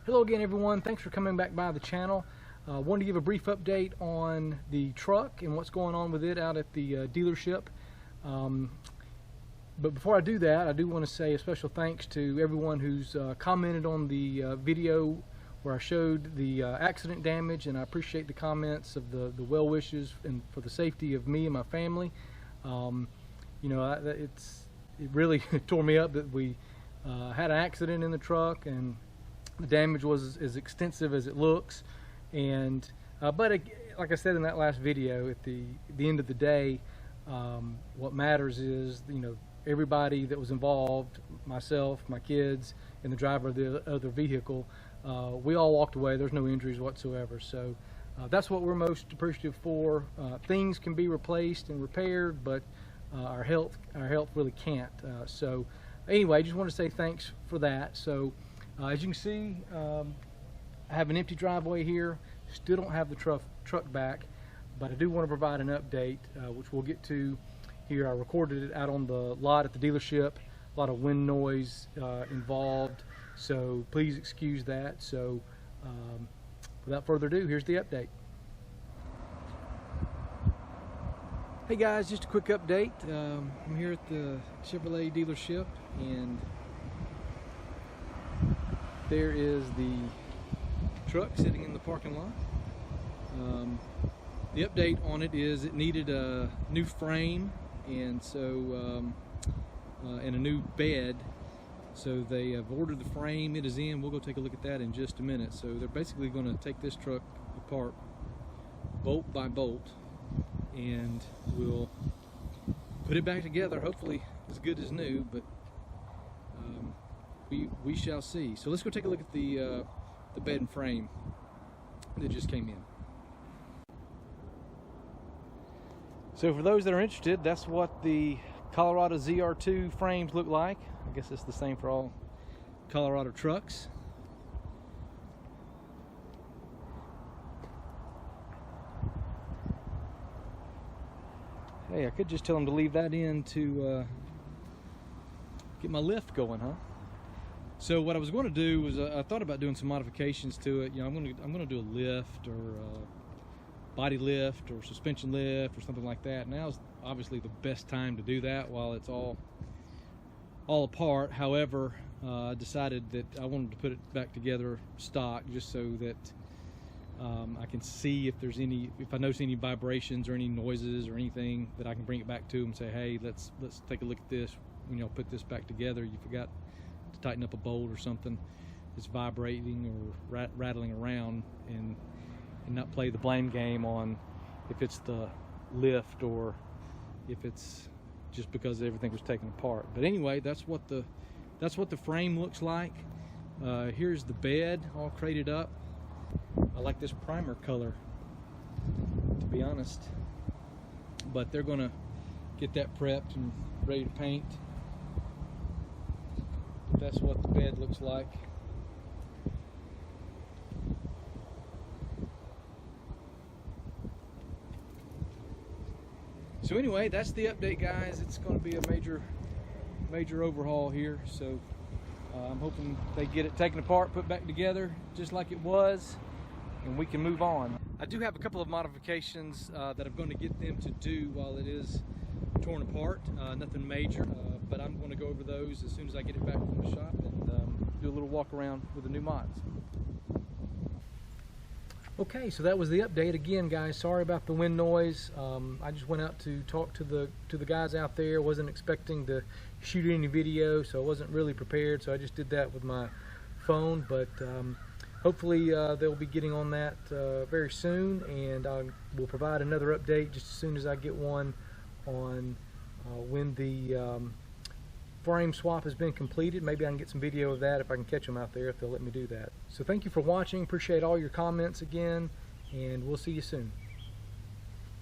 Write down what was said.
Hello again, everyone. Thanks for coming back by the channel. Wanted to give a brief update on the truck and what's going on with it out at the dealership. But before I do that, I do want to say a special thanks to everyone who's commented on the video where I showed the accident damage, and I appreciate the comments of the well wishes and for the safety of me and my family. You know, it really tore me up that we had an accident in the truck, and the damage was as extensive as it looks. And but like I said in that last video, at the end of the day, what matters is, you know, everybody that was involved, myself, my kids, and the driver of the other vehicle, we all walked away. There's no injuries whatsoever. So that's what we're most appreciative for. Things can be replaced and repaired, but our health really can't. So anyway, I just want to say thanks for that. So as you can see, I have an empty driveway here. Still don't have the truck back, but I do want to provide an update, which we'll get to here. I recorded it out on the lot at the dealership. A lot of wind noise involved, so please excuse that. So without further ado, here's the update. Hey guys, just a quick update. I'm here at the Chevrolet dealership, and there is the truck sitting in the parking lot. The update on it is it needed a new frame, and so and a new bed. So they have ordered the frame. It is in. We'll go take a look at that in just a minute. So they're basically going to take this truck apart bolt by bolt, and we'll put it back together, hopefully as good as new, but we shall see. So let's go take a look at the bed and frame that just came in. So for those that are interested, that's what the Colorado ZR2 frames look like. I guess it's the same for all Colorado trucks. Hey, I could just tell them to leave that in to get my lift going, huh? So what I was going to do was I thought about doing some modifications to it. You know, I'm going to do a lift, or a body lift, or suspension lift, or something like that. Now's obviously the best time to do that while it's all apart. However, I decided that I wanted to put it back together stock, just so that I can see if I notice any vibrations or any noises or anything, that I can bring it back to them and say, hey, let's take a look at this. You know, put this back together. You forgot to tighten up a bolt or something. It's vibrating or rattling around, and not play the blame game on if it's the lift or if it's just because everything was taken apart. But anyway, that's what the frame looks like. Here's the bed all crated up. I like this primer color, to be honest, but they're gonna get that prepped and ready to paint. That's what the bed looks like. So anyway, that's the update, guys. It's going to be a major overhaul here. So I'm hoping they get it taken apart, put back together just like it was, and we can move on. I do have a couple of modifications that I'm going to get them to do while it is torn apart. Nothing major, but I'm going to go over those as soon as I get it back from the shop, and do a little walk around with the new mods. Okay, so that was the update. Again, guys, sorry about the wind noise. I just went out to talk to the guys out there. Wasn't expecting to shoot any video, so I wasn't really prepared. So I just did that with my phone. But hopefully they'll be getting on that very soon, and I will provide another update just as soon as I get one on when the frame swap has been completed. Maybe I can get some video of that if I can catch them out there, if they'll let me do that. So thank you for watching. Appreciate all your comments again, and we'll see you soon.